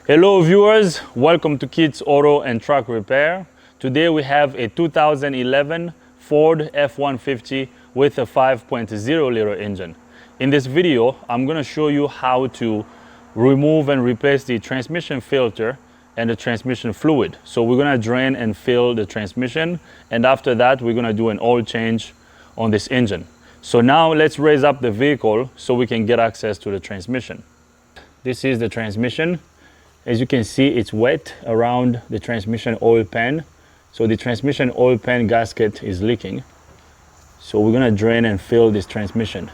Hello viewers, welcome to Kids Auto and Truck Repair. Today we have a 2011 Ford F150 with a 5.0 liter engine. In this video, I'm going to show you how to remove and replace the transmission filter and the transmission fluid. So we're going to drain and fill the transmission, and after that we're going to do an oil change on this engine. So now let's raise up the vehicle so we can get access to the transmission. This is the transmission. As you can see, it's wet around the transmission oil pan. So the transmission oil pan gasket is leaking. So we're gonna drain and fill this transmission.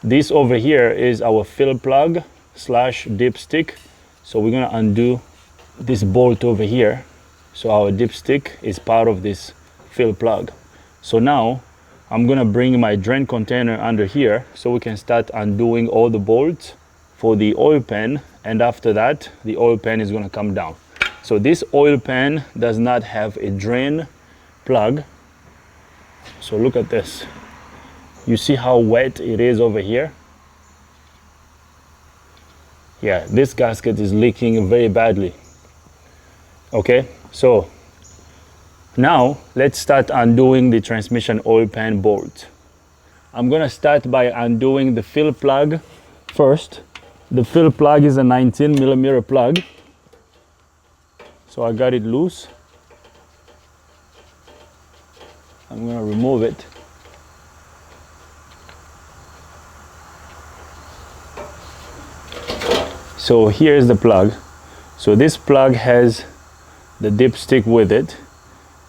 This over here is our fill plug slash dipstick. So we're gonna undo this bolt over here. So our dipstick is part of this fill plug. So now I'm gonna bring my drain container under here so we can start undoing all the bolts for the oil pan, and after that the oil pan is going to come down. So this oil pan does not have a drain plug. So look at this. You see how wet it is over here? Yeah, this gasket is leaking very badly. Okay, so now let's start undoing the transmission oil pan bolt. I'm going to start by undoing the fill plug first. The fill plug is a 19mm plug. So I got it loose. I'm going to remove it. So here's the plug. So this plug has the dipstick with it.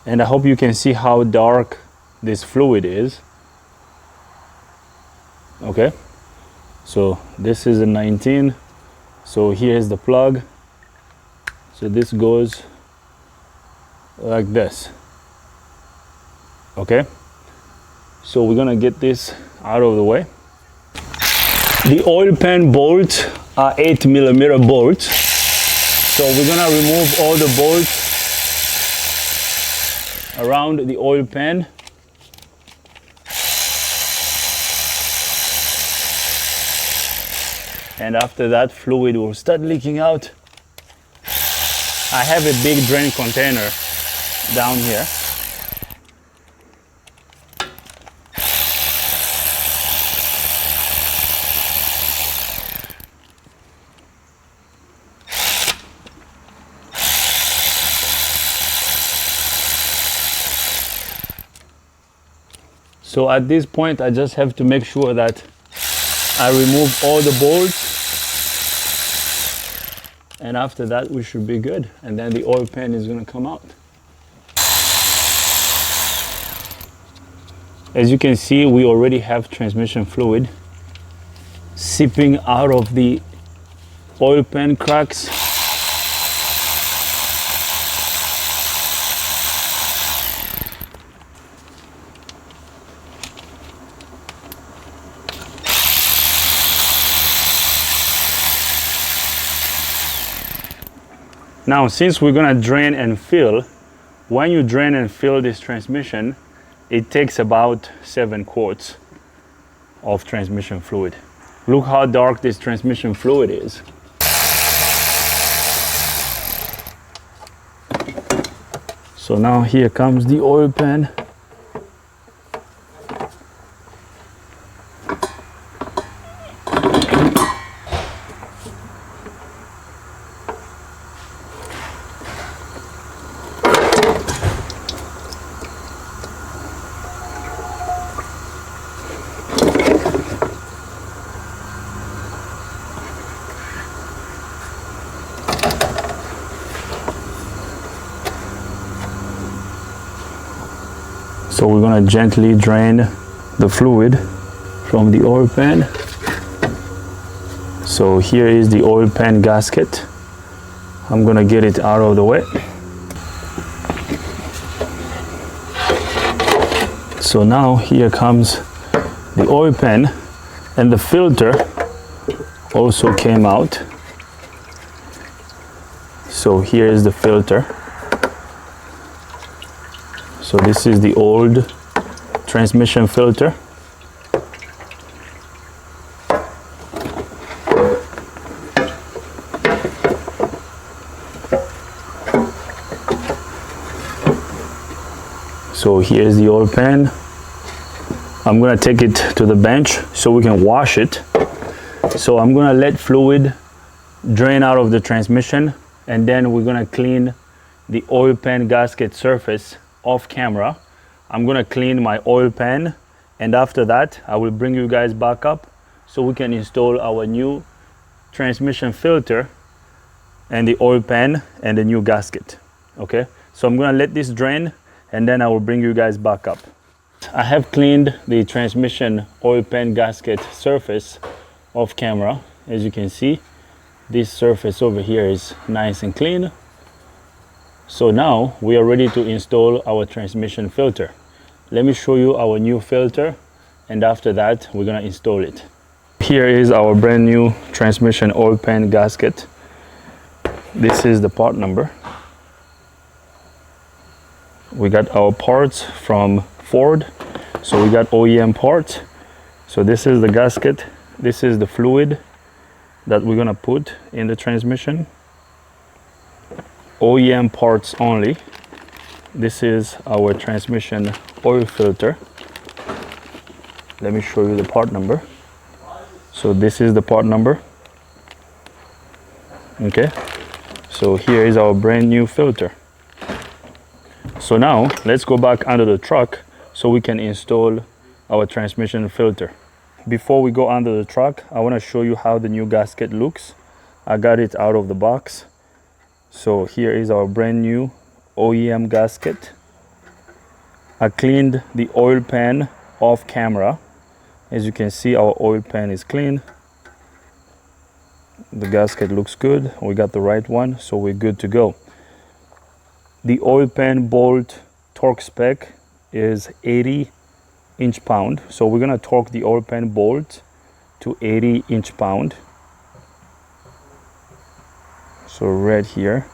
And I hope you can see how dark this fluid is. Okay. So this is a 19. So here's the plug. So this goes like this. Okay. So we're gonna get this out of the way. The oil pan bolts are 8mm bolts. So we're gonna remove all the bolts around the oil pan. And after that, fluid will start leaking out. I have a big drain container down here. So at this point, I just have to make sure that I remove all the bolts, and after that we should be good, and then the oil pan is going to come out. As you can see, we already have transmission fluid seeping out of the oil pan cracks. Now, since we're gonna drain and fill, when you drain and fill this transmission, it takes about 7 quarts of transmission fluid. Look how dark this transmission fluid is. So now here comes the oil pan. So we're going to gently drain the fluid from the oil pan. So here is the oil pan gasket. I'm going to get it out of the way. So now here comes the oil pan, and the filter also came out. So here is the filter. So this is the old transmission filter. So here's the oil pan. I'm gonna take it to the bench so we can wash it. So I'm gonna let fluid drain out of the transmission, and then we're gonna clean the oil pan gasket surface off camera. I'm gonna clean my oil pan, and after that I will bring you guys back up so we can install our new transmission filter and the oil pan and the new gasket. Okay, so I'm gonna let this drain and then I will bring you guys back up. I have cleaned the transmission oil pan gasket surface off camera. As you can see, this surface over here is nice and clean. So now we are ready to install our transmission filter. Let me show you our new filter, and after that we're gonna install it. Here is our brand new transmission oil pan gasket. This is the part number. We got our parts from Ford, so we got OEM parts. So this is the gasket, this is the fluid that we're gonna put in the transmission. OEM parts only. This is our transmission oil filter. Let me show you the part number. So this is the part number. Okay, so here is our brand new filter. So now let's go back under the truck so we can install our transmission filter. Before we go under the truck, I want to show you how the new gasket looks. I got it out of the box. So here is our brand new OEM gasket. I cleaned the oil pan off camera. As you can see, our oil pan is clean. The gasket looks good. We got the right one, so we're good to go. The oil pan bolt torque spec is 80 inch-pound. So we're gonna torque the oil pan bolt to 80 inch-pound. So right here.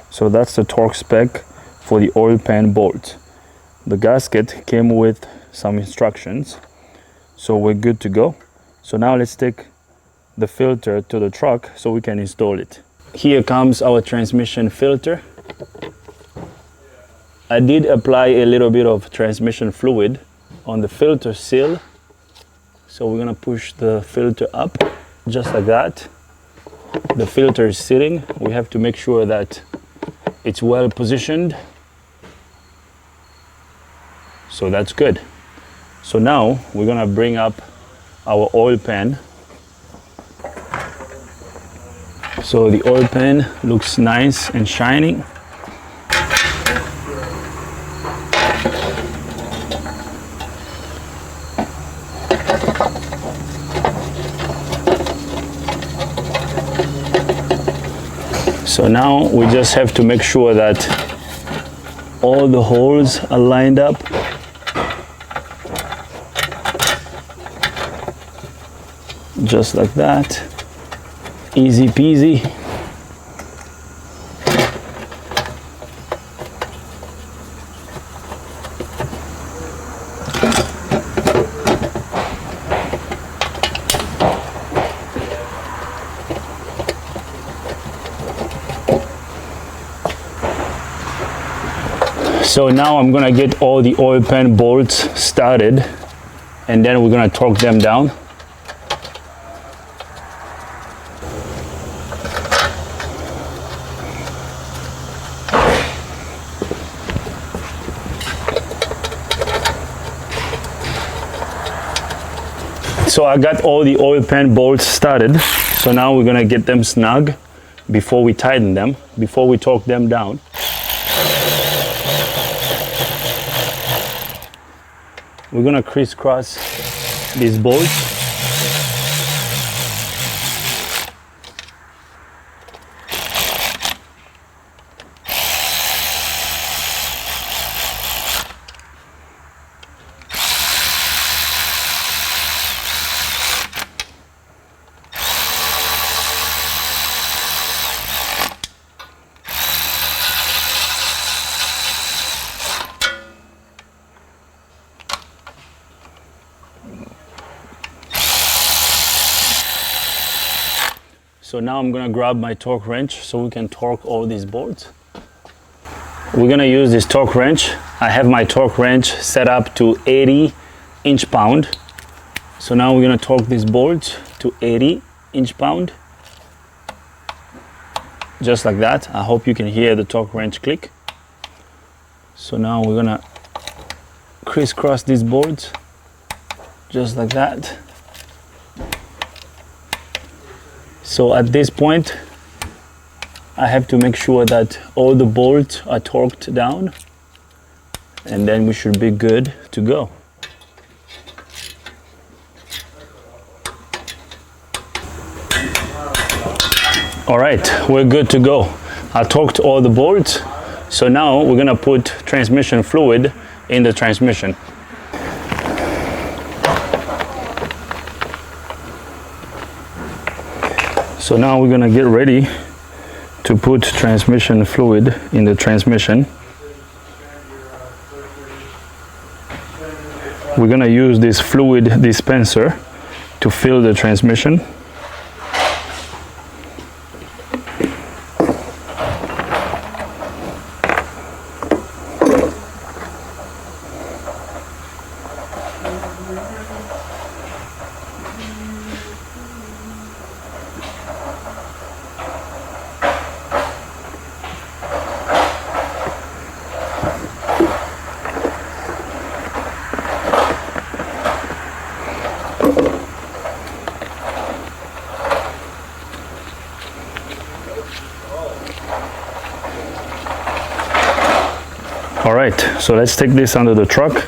So that's the torque spec for the oil pan bolt. The gasket came with some instructions. So we're good to go. So now let's take the filter to the truck so we can install it. Here comes our transmission filter. I did apply a little bit of transmission fluid on the filter seal. So we're gonna push the filter up just like that. The filter is sitting. We have to make sure that it's well positioned. So that's good. So now we're gonna bring up our oil pan. So the oil pan looks nice and shiny. So now we just have to make sure that all the holes are lined up. Just like that. Easy peasy. So now I'm gonna get all the oil pan bolts started, and then we're gonna torque them down. So I got all the oil pan bolts started. So now we're gonna get them snug before we tighten them, before we torque them down. We're gonna crisscross these bolts. So now I'm gonna grab my torque wrench so we can torque all these bolts. we're gonna use this torque wrench. I have my torque wrench set up to 80 inch-pound. So now we're gonna torque this bolt to 80 inch-pound. Just like that. I hope you can hear the torque wrench click. So now we're gonna crisscross these bolts, just like that. So at this point, I have to make sure that all the bolts are torqued down, and then we should be good to go. All right, we're good to go. I torqued all the bolts. So now we're gonna put transmission fluid in the transmission. So now we're gonna get ready to put transmission fluid in the transmission. We're gonna use this fluid dispenser to fill the transmission. All right, so let's take this under the truck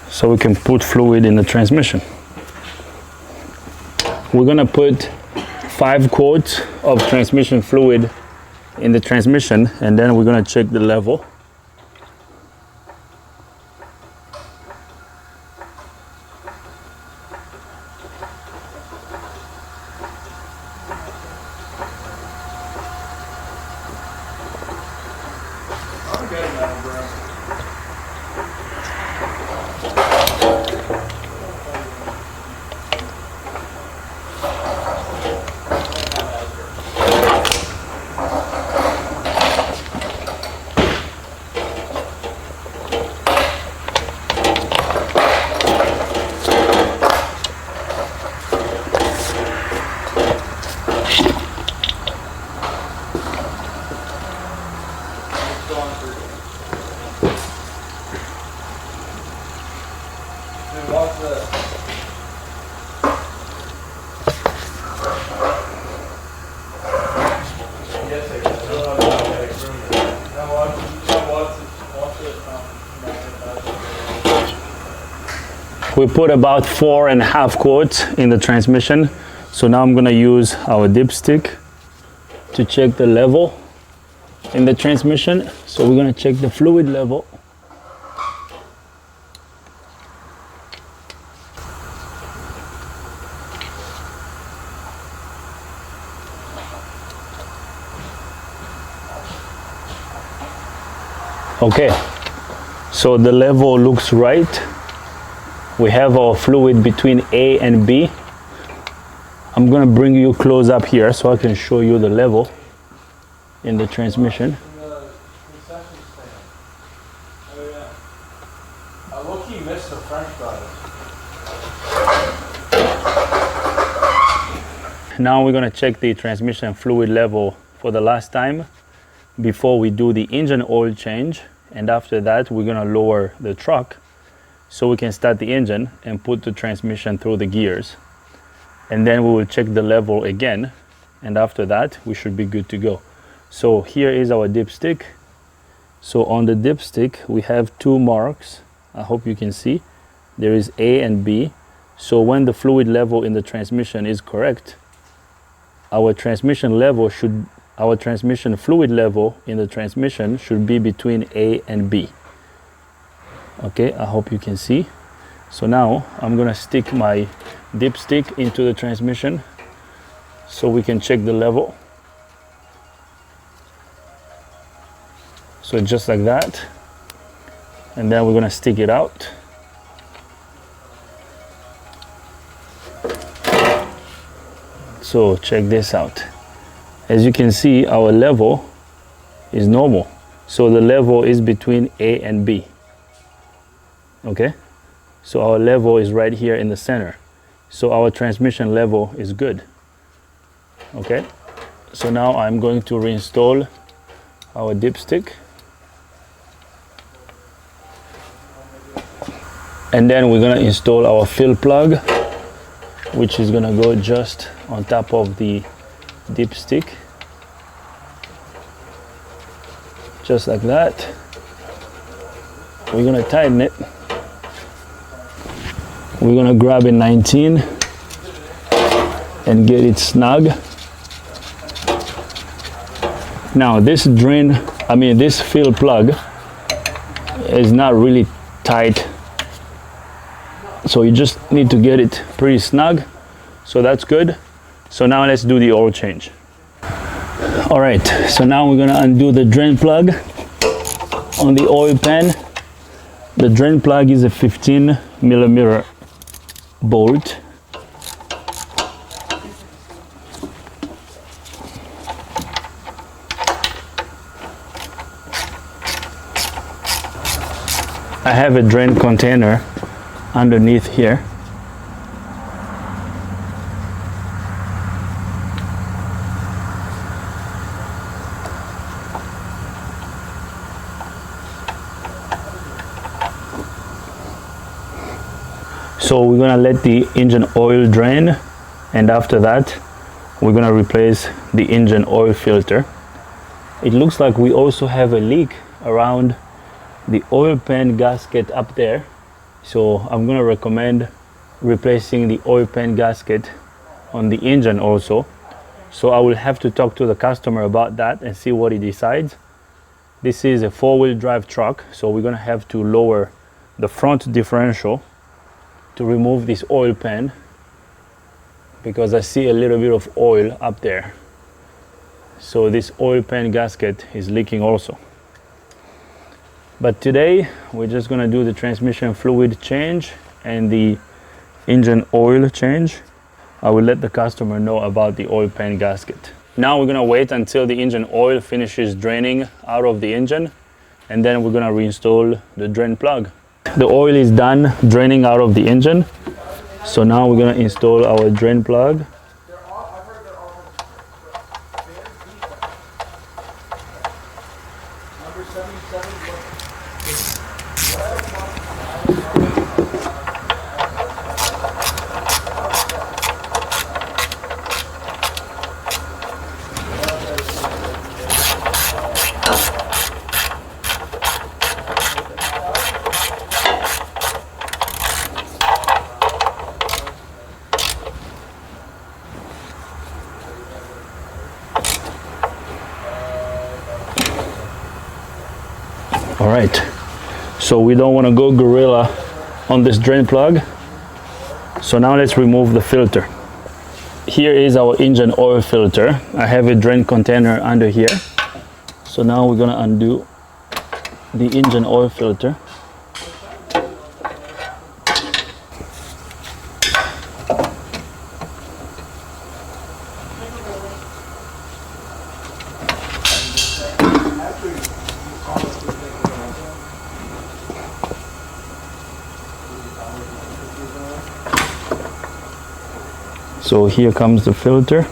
so we can put fluid in the transmission. We're gonna put 5 quarts of transmission fluid in the transmission, and then we're gonna check the level. We put about 4.5 quarts in the transmission. So now I'm gonna use our dipstick to check the level in the transmission. So we're gonna check the fluid level. Okay, so the level looks right. We have our fluid between A and B. I'm gonna bring you close up here so I can show you the level in the transmission. Now we're gonna check the transmission fluid level for the last time before we do the engine oil change, and after that we're gonna lower the truck so we can start the engine and put the transmission through the gears, and then we will check the level again, and after that we should be good to go. So here is our dipstick. So on the dipstick we have 2 marks. I hope you can see there is A and B. So when the fluid level in the transmission is correct, our transmission fluid level in the transmission should be between A and B. Okay, I hope you can see. So now I'm gonna stick my dipstick into the transmission so we can check the level. So just like that, and then we're gonna stick it out. So check this out. As you can see, our level is normal. So the level is between A and B. Okay, so our level is right here in the center. So our transmission level is good. Okay, so now I'm going to reinstall our dipstick. And then we're gonna install our fill plug, which is gonna go just on top of the dipstick. Just like that. We're gonna tighten it. We're gonna grab a 19 and get it snug. Now this this fill plug is not really tight, so you just need to get it pretty snug. So that's good. So now let's do the oil change. All right, so now we're gonna undo the drain plug on the oil pan. The drain plug is a 15mm bolt. I have a drain container underneath here. So we're gonna let the engine oil drain, and after that we're gonna replace the engine oil filter. It looks like we also have a leak around the oil pan gasket up there, so I'm gonna recommend replacing the oil pan gasket on the engine also. So I will have to talk to the customer about that and see what he decides. This is a 4-wheel drive truck, so we're gonna have to lower the front differential to remove this oil pan, because I see a little bit of oil up there. So this oil pan gasket is leaking also. But today we're just gonna do the transmission fluid change and the engine oil change. I will let the customer know about the oil pan gasket. Now we're gonna wait until the engine oil finishes draining out of the engine, and then we're gonna reinstall the drain plug. The oil is done draining out of the engine, so now we're gonna install our drain plug. All right, so we don't want to go gorilla on this drain plug. So now let's remove the filter. Here is our engine oil filter. I have a drain container under here. So now we're gonna undo the engine oil filter. So here comes the filter.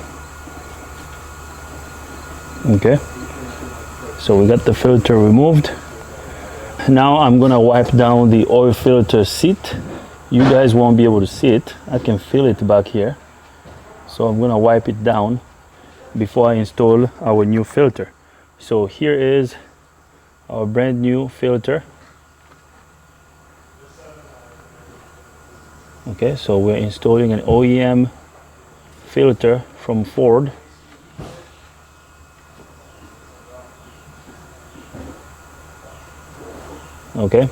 Okay, so we got the filter removed. Now I'm gonna wipe down the oil filter seat. You guys won't be able to see it. I can feel it back here. So I'm gonna wipe it down before I install our new filter. So here is our brand new filter. Okay, so we're installing an OEM filter from Ford. Okay.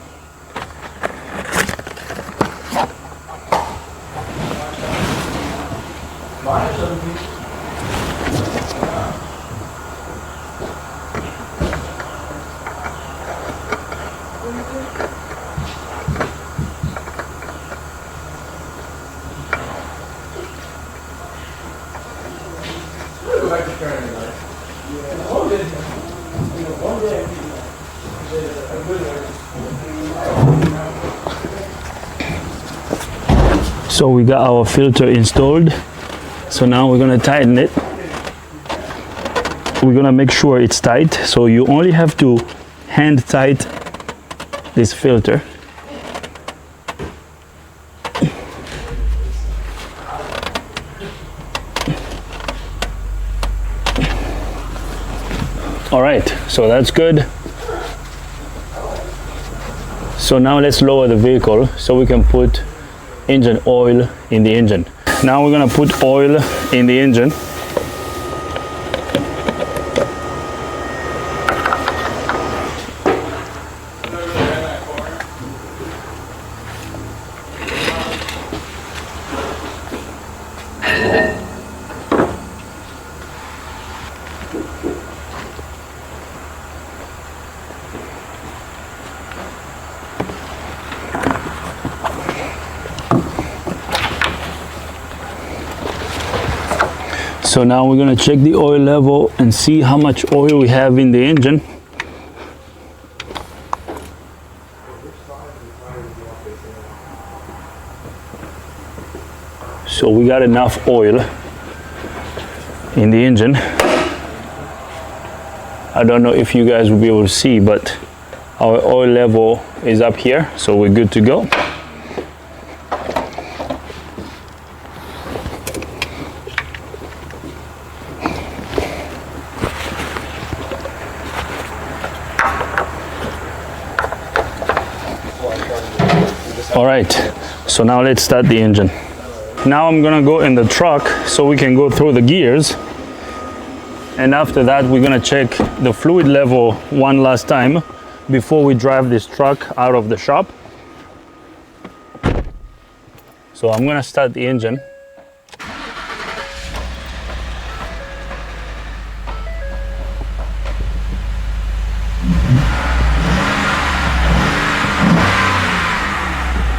So we got our filter installed. So now we're gonna tighten it. We're gonna make sure it's tight. So you only have to hand tight this filter. All right, so that's good. So now let's lower the vehicle so we can put engine oil in the engine. Now we're gonna put oil in the engine. So now we're gonna check the oil level and see how much oil we have in the engine. So we got enough oil in the engine. I don't know if you guys will be able to see, but our oil level is up here, so we're good to go. All right, so now let's start the engine. Now I'm gonna go in the truck so we can go through the gears. And after that, we're gonna check the fluid level one last time before we drive this truck out of the shop. So I'm gonna start the engine.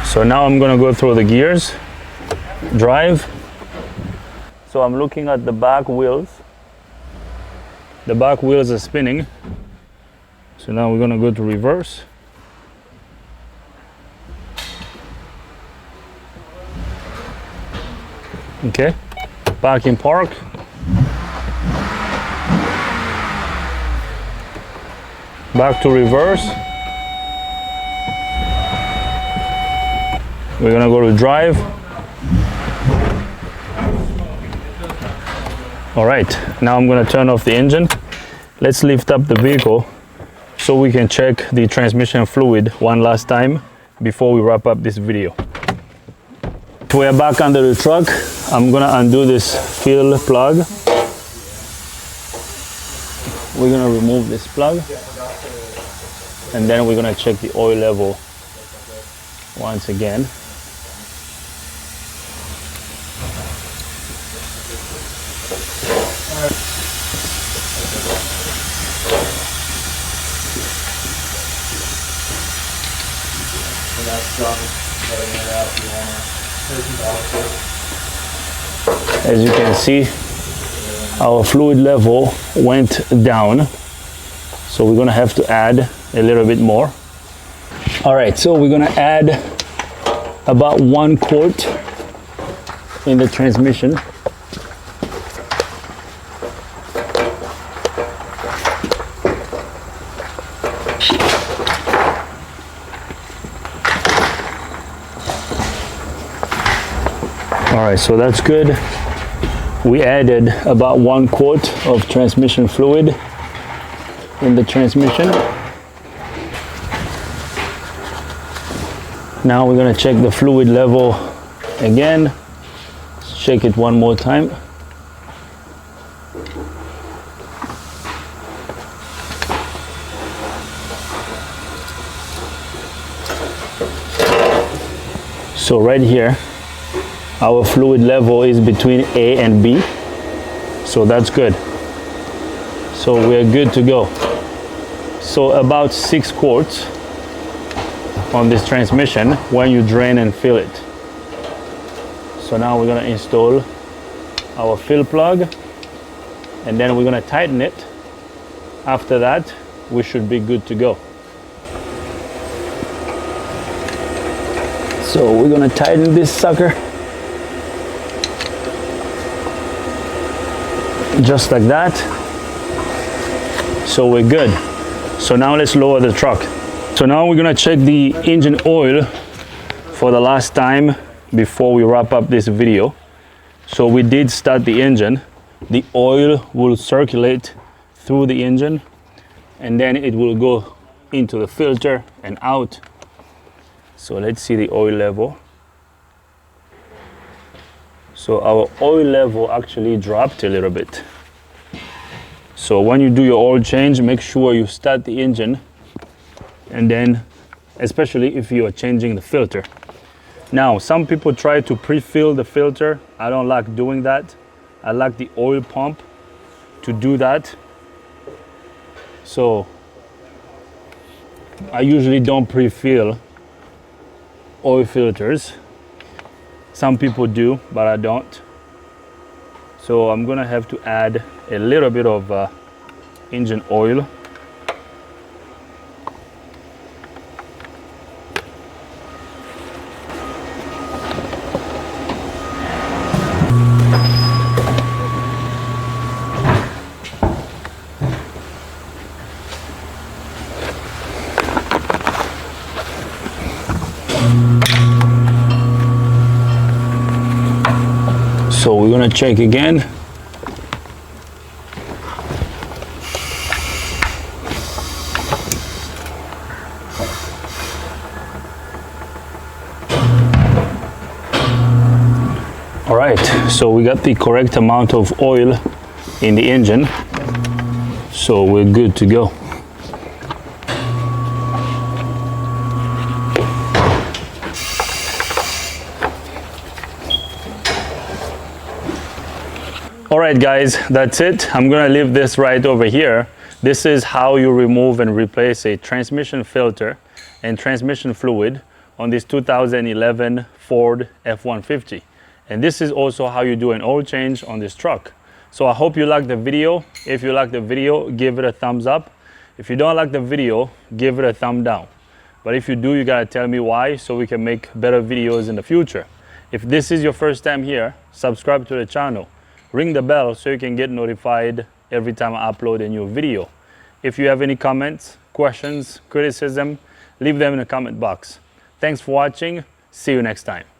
So now I'm gonna go through the gears, drive. So I'm looking at the back wheels. The back wheels are spinning. So now we're gonna go to reverse. Okay, back in park. Back to reverse. We're gonna go to drive. All right, now I'm gonna turn off the engine. Let's lift up the vehicle so we can check the transmission fluid one last time before we wrap up this video. We're back under the truck. I'm gonna undo this fill plug. We're gonna remove this plug and then we're gonna check the oil level once again. As you can see, our fluid level went down, so we're gonna have to add a little bit more. All right, so we're gonna add about 1 quart in the transmission. All right, so that's good. We added about 1 quart of transmission fluid in the transmission. Now we're gonna check the fluid level again. Let's check it one more time. So right here, our fluid level is between A and B, so that's good. So we're good to go. So about 6 quarts on this transmission when you drain and fill it. So now we're gonna install our fill plug and then we're gonna tighten it. After that, we should be good to go. So we're gonna tighten this sucker. Just like that. So we're good. So now let's lower the truck. So now we're gonna check the engine oil for the last time before we wrap up this video. So we did start the engine. The oil will circulate through the engine and then it will go into the filter and out. So let's see the oil level. So our oil level actually dropped a little bit. So when you do your oil change, make sure you start the engine, and then especially if you are changing the filter. Now, some people try to pre-fill the filter. I don't like doing that. I like the oil pump to do that. So I usually don't pre-fill oil filters. Some people do, but I don't. So I'm gonna have to add a little bit of engine oil. So we're gonna check again. All right, so we got the correct amount of oil in the engine. So we're good to go. All right, guys, that's it. I'm gonna leave this right over here. This is how you remove and replace a transmission filter and transmission fluid on this 2011 Ford F150. And this is also how you do an oil change on this truck. So I hope you liked the video. If you like the video, give it a thumbs up. If you don't like the video, give it a thumb down. But if you do, you gotta tell me why so we can make better videos in the future. If this is your first time here, subscribe to the channel. Ring the bell so you can get notified every time I upload a new video. If you have any comments, questions, criticism, leave them in the comment box. Thanks for watching. See you next time.